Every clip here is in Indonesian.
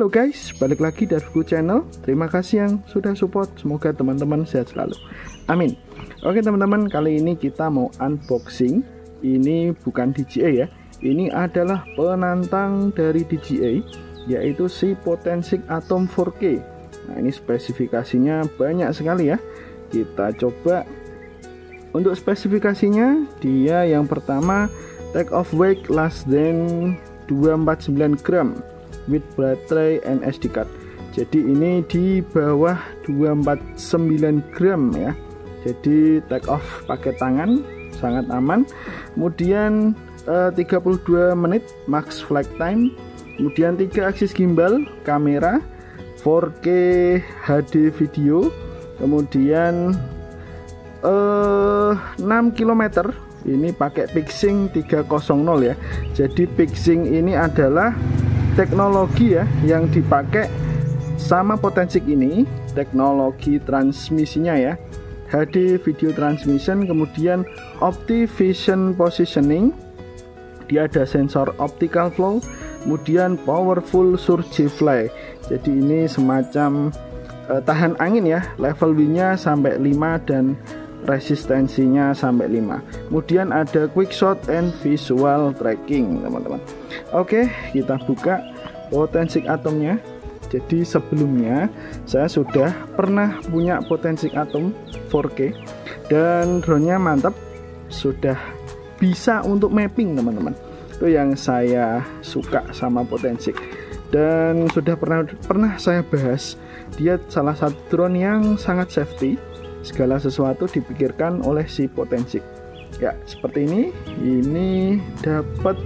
Halo guys, balik lagi dari Darfku Channel. Terima kasih yang sudah support. Semoga teman-teman sehat selalu. Amin. Oke teman-teman, kali ini kita mau unboxing. Ini bukan DJI ya. Ini adalah penantang dari DJI, yaitu si Potensic Atom 4K. Nah, ini spesifikasinya banyak sekali ya. Kita coba. Untuk spesifikasinya, dia yang pertama take off weight less than 249 gram with battery and SD card. Jadi ini di bawah 249 gram ya. Jadi take off pakai tangan, sangat aman. Kemudian 32 menit max flight time. Kemudian 3 aksis gimbal, kamera 4K HD video. Kemudian 6 km ini pakai Pixing 300 ya. Jadi Pixing ini adalah teknologi ya yang dipakai sama Potensic ini, teknologi transmisinya ya, HD video transmission. Kemudian OptiVision positioning, dia ada sensor optical flow, kemudian powerful surge fly. Jadi ini semacam tahan angin ya, level W-nya sampai 5 dan resistensinya sampai 5. Kemudian ada quick shot and visual tracking teman-teman. Oke, kita buka Potensic Atomnya. Jadi sebelumnya saya sudah pernah punya Potensic Atom 4K dan drone-nya mantap, sudah bisa untuk mapping teman-teman. Itu yang saya suka sama Potensic, dan sudah pernah saya bahas, dia salah satu drone yang sangat safety. Segala sesuatu dipikirkan oleh si Potensic. Ya, seperti ini. Ini dapat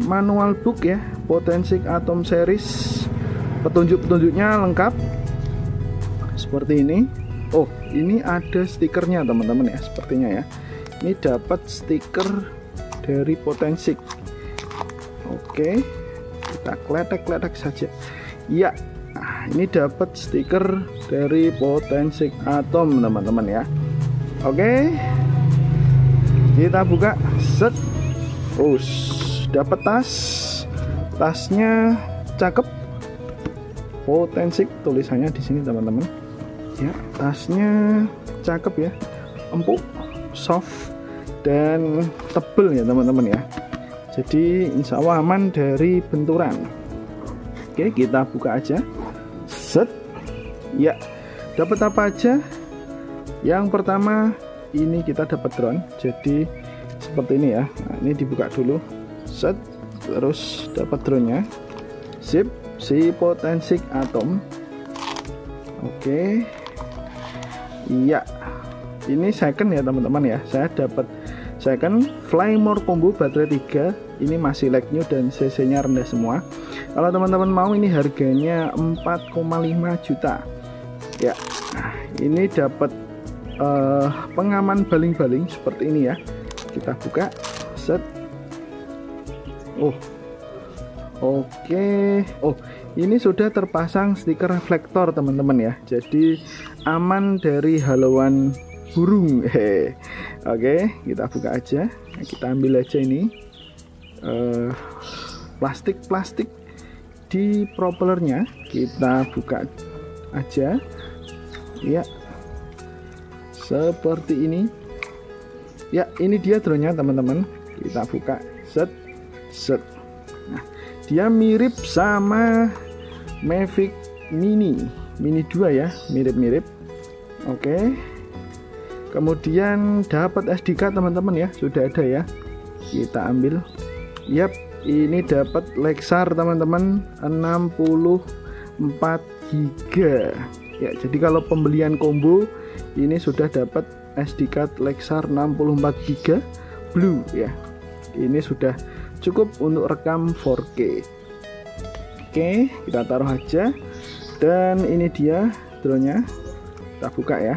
manual book ya, Potensic Atom series. Petunjuk-petunjuknya lengkap. Seperti ini. Oh, ini ada stikernya teman-teman ya, sepertinya ya. Ini dapat stiker dari Potensic. Oke. Kita kletek-kletek saja. Ya. Nah, ini dapat stiker dari Potensic Atom teman-teman ya. Oke, kita buka. Set. Dapat tasnya cakep, Potensic tulisannya di sini teman-teman ya. Tasnya cakep ya, empuk, soft dan tebel ya teman-teman ya. Jadi insya Allah aman dari benturan. Oke, kita buka aja. Set. Ya, dapat apa aja? Yang pertama, ini kita dapat drone. Jadi seperti ini ya. Nah, ini dibuka dulu. Set. Terus dapat drone-nya. Sip, si Potensic Atom. Oke. Iya. Ini second ya teman-teman ya. Saya dapat second Flymore combo baterai 3. Ini masih like new dan cc-nya rendah semua. Kalau teman-teman mau, ini harganya 4,5 juta ya. Nah, ini dapat pengaman baling-baling seperti ini ya. Kita buka. Set. Oke. Ini sudah terpasang stiker reflektor teman-teman ya. Jadi aman dari halauan burung. Oke, kita buka aja. Nah, kita ambil aja ini plastik di propellernya. Kita buka aja ya, seperti ini ya. Ini dia drone-nya teman-teman. Kita buka. Set. Nah, dia mirip sama Mavic Mini 2 ya, mirip-mirip. Oke. Kemudian dapat SD card teman-teman ya, sudah ada ya. Kita ambil. Yap, ini dapat Lexar teman-teman, 64 GB ya. Jadi kalau pembelian combo ini sudah dapat SD card Lexar 64 GB Blue ya. Ini sudah cukup untuk rekam 4K. Oke, kita taruh aja. Dan ini dia drone-nya. Kita buka ya.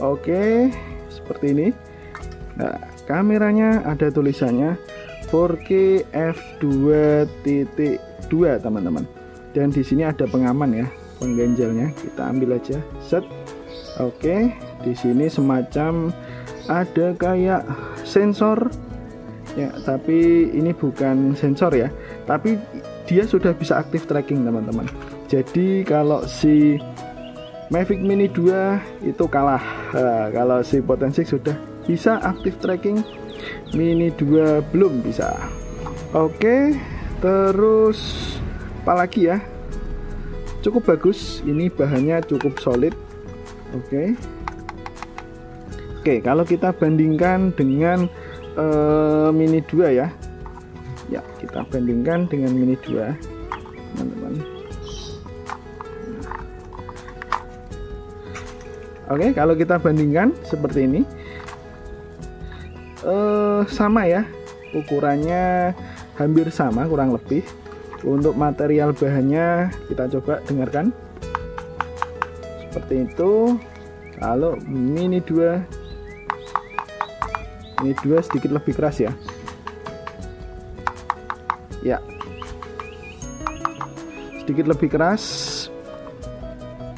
Oke, seperti ini. Nah, kameranya ada tulisannya 4K f2.2 teman-teman. Dan di sini ada pengaman ya, pengganjalnya. Kita ambil aja. Set. Oke, di sini semacam ada kayak sensor ya, tapi ini bukan sensor ya, tapi dia sudah bisa aktif tracking teman-teman. Jadi kalau si Mavic Mini 2 itu kalah. Kalau si Potensic sudah bisa aktif tracking, Mini 2 belum bisa. Oke, terus apalagi ya, cukup bagus, ini bahannya cukup solid. Oke, kalau kita bandingkan dengan Mini 2 ya, kita bandingkan dengan Mini 2 teman-teman. Oke, kalau kita bandingkan seperti ini, sama ya, ukurannya hampir sama kurang lebih. Untuk material bahannya kita coba dengarkan seperti itu. Kalau Mini 2 sedikit lebih keras ya, sedikit lebih keras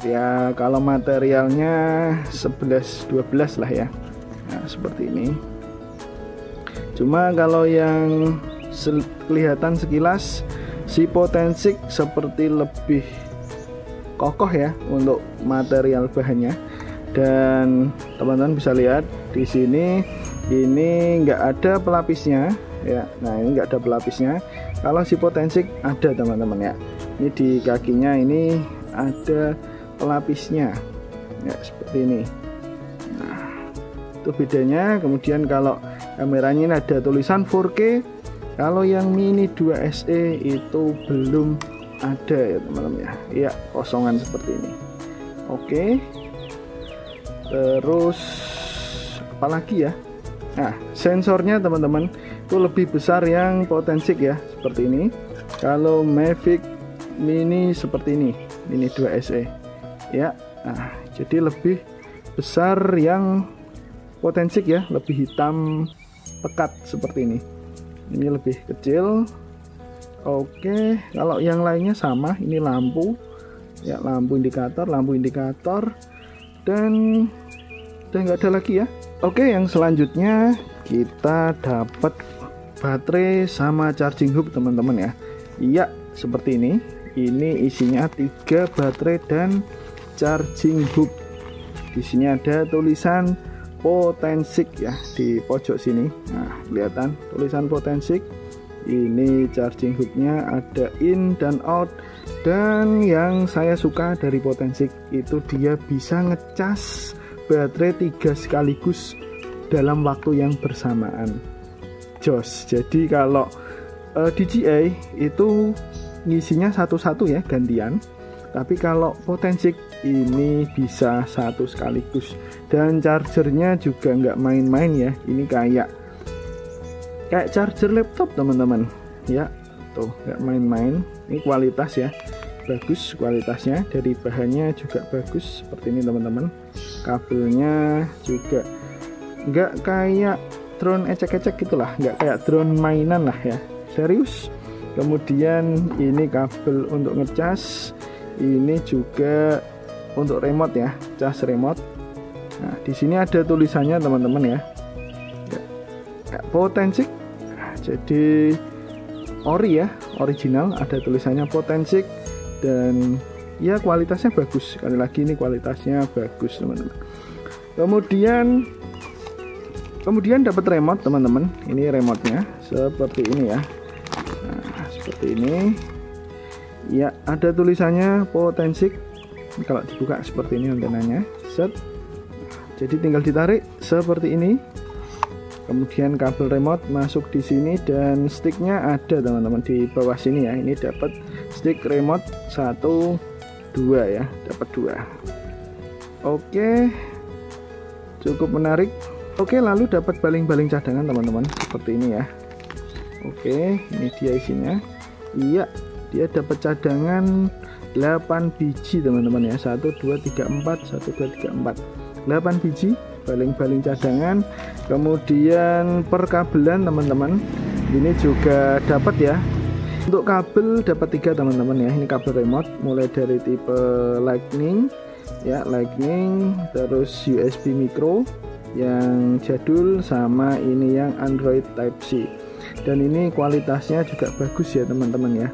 ya. Kalau materialnya 11-12 lah ya, nah seperti ini. Cuma kalau yang kelihatan sekilas, si Potensic seperti lebih kokoh ya untuk material bahannya. Dan teman-teman bisa lihat di sini, ini nggak ada pelapisnya ya. Nah, ini nggak ada pelapisnya. Kalau si Potensic ada teman-teman ya. Ini di kakinya ini ada pelapisnya ya, seperti ini. Nah, itu bedanya. Kemudian kalau kameranya ini ada tulisan 4K. Kalau yang Mini 2 SE itu belum ada ya teman-teman ya. Iya, kosongan seperti ini. Oke. Terus apalagi ya? Nah, sensornya teman-teman itu lebih besar yang Potensic ya, seperti ini. Kalau Mavic Mini seperti ini, Mini 2 SE ya. Nah, jadi lebih besar yang Potensic ya, lebih hitam pekat seperti ini. Ini lebih kecil. Oke, kalau yang lainnya sama, ini lampu ya, lampu indikator dan nggak ada lagi ya. Oke, yang selanjutnya kita dapat baterai sama charging hub teman-teman ya. Iya, seperti ini. Ini isinya 3 baterai dan charging hub. Di sini ada tulisan Potensic ya di pojok sini. Nah, kelihatan tulisan Potensic. Ini charging hubnya ada in dan out. Dan yang saya suka dari Potensic itu dia bisa ngecas baterai 3 sekaligus dalam waktu yang bersamaan. Jos. Jadi kalau DJI itu ngisinya satu-satu ya, gantian. Tapi kalau Potensic ini bisa satu sekaligus. Dan chargernya juga nggak main-main ya. Ini kayak charger laptop teman-teman ya. Tuh, nggak main-main. Ini kualitas ya, bagus kualitasnya. Dari bahannya juga bagus seperti ini teman-teman. Kabelnya juga nggak kayak drone ecek-ecek gitulah, nggak kayak drone mainan lah ya, serius. Kemudian ini kabel untuk ngecas, ini juga untuk remote ya, cas remote. Nah, di sini ada tulisannya teman-teman ya, Potensic. Nah, jadi ori ya, original, ada tulisannya Potensic dan ya kualitasnya bagus. Sekali lagi ini kualitasnya bagus teman-teman. Kemudian dapat remote teman-teman. Ini remote-nya seperti ini ya. Nah, seperti ini. Ya, ada tulisannya Potensic. Kalau dibuka seperti ini antenanya. Set. Jadi tinggal ditarik seperti ini. Kemudian kabel remote masuk di sini dan sticknya ada teman-teman di bawah sini ya. Ini dapat stick remote 1, 2 ya, dapat 2. Oke, cukup menarik. Oke, lalu dapat baling-baling cadangan teman-teman seperti ini ya. Oke, ini dia isinya. Iya, dia dapat cadangan 8 biji teman-teman ya. 1, 2, 3, 4, 1, 2, 3, 4, 8 biji baling-baling cadangan. Kemudian perkabelan teman-teman, ini juga dapat ya. Untuk kabel dapat 3 teman-teman ya. Ini kabel remote mulai dari tipe Lightning ya, Lightning, terus USB micro yang jadul, sama ini yang Android Type C. Dan ini kualitasnya juga bagus ya teman-teman ya.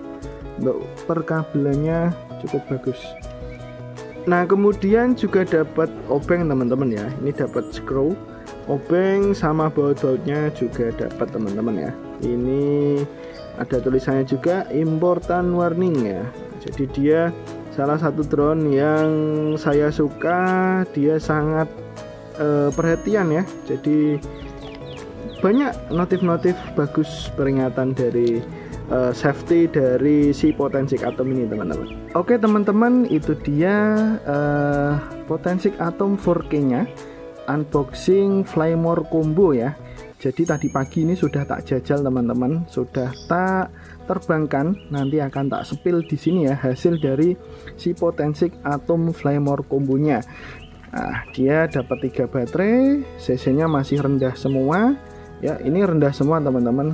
Untuk perkabelannya cukup bagus. Nah, kemudian juga dapat obeng teman-teman ya. Ini dapat screw, obeng sama baut-bautnya juga dapat teman-teman ya. Ini ada tulisannya juga important warning ya. Jadi dia salah satu drone yang saya suka, dia sangat perhatian ya. Jadi banyak notif-notif bagus peringatan dari safety dari si Potensik Atom ini teman-teman. Oke teman-teman, itu dia Potensik Atom 4K nya unboxing Flymore combo ya. Jadi tadi pagi ini sudah tak jajal teman-teman, sudah tak terbangkan, nanti akan tak sepil di sini ya hasil dari si Potensik Atom Flymore combonya. Nah, dia dapat 3 baterai, cc-nya masih rendah semua ya. Ini rendah semua teman-teman,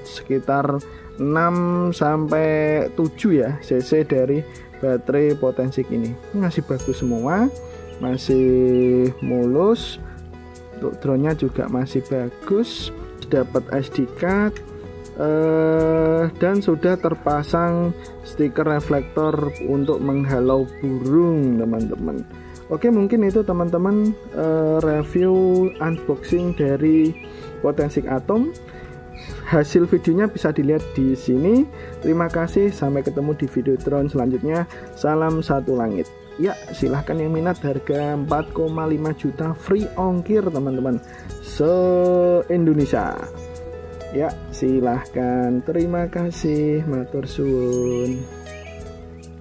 sekitar 6 sampai 7 ya cc dari baterai Potensik ini. Masih bagus semua, masih mulus. Untuk drone-nya juga masih bagus, dapat SD card dan sudah terpasang stiker reflektor untuk menghalau burung teman-teman. Oke, mungkin itu teman-teman review unboxing dari Potensik Atom. Hasil videonya bisa dilihat di sini. Terima kasih, sampai ketemu di video drone selanjutnya. Salam satu langit. Ya, silahkan yang minat, harga 4,5 juta free ongkir teman-teman, se-Indonesia. Ya, silahkan. Terima kasih, matur suwun.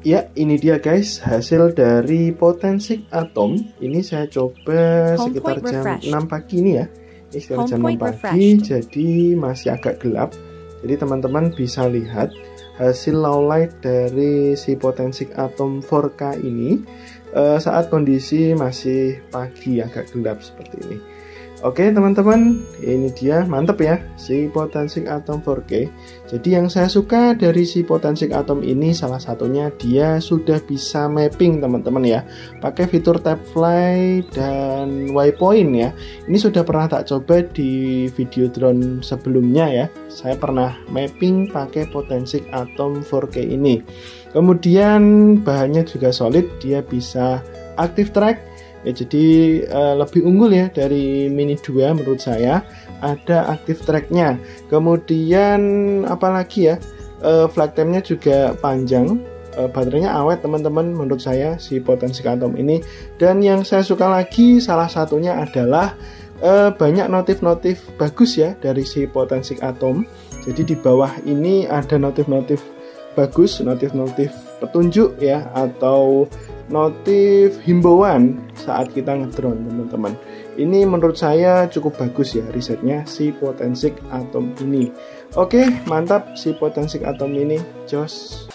Ya, ini dia guys hasil dari Potensik Atom. Ini saya coba sekitar jam 6 pagi ini ya. Ini sekitar jam 6 pagi, jadi masih agak gelap. Jadi teman-teman bisa lihat hasil low light dari si Potensik Atom 4K ini saat kondisi masih pagi agak gelap seperti ini. Oke teman-teman, ini dia, mantep ya si Potensik Atom 4K. Jadi yang saya suka dari si Potensik Atom ini salah satunya dia sudah bisa mapping teman-teman ya, pakai fitur tap fly dan waypoint ya. Ini sudah pernah tak coba di video drone sebelumnya ya. Saya pernah mapping pakai Potensik Atom 4K ini. Kemudian bahannya juga solid, dia bisa active track. Ya, jadi lebih unggul ya dari Mini 2 menurut saya, ada active tracknya. Kemudian apalagi ya, flight time-nya juga panjang, baterainya awet teman-teman menurut saya si Potensik Atom ini. Dan yang saya suka lagi salah satunya adalah banyak notif-notif bagus ya dari si Potensik Atom. Jadi di bawah ini ada notif-notif bagus, notif-notif petunjuk ya, atau notif himbauan saat kita ngedrone teman-teman. Ini menurut saya cukup bagus ya risetnya si Potensik Atom ini. Oke, mantap si Potensik Atom ini, jos.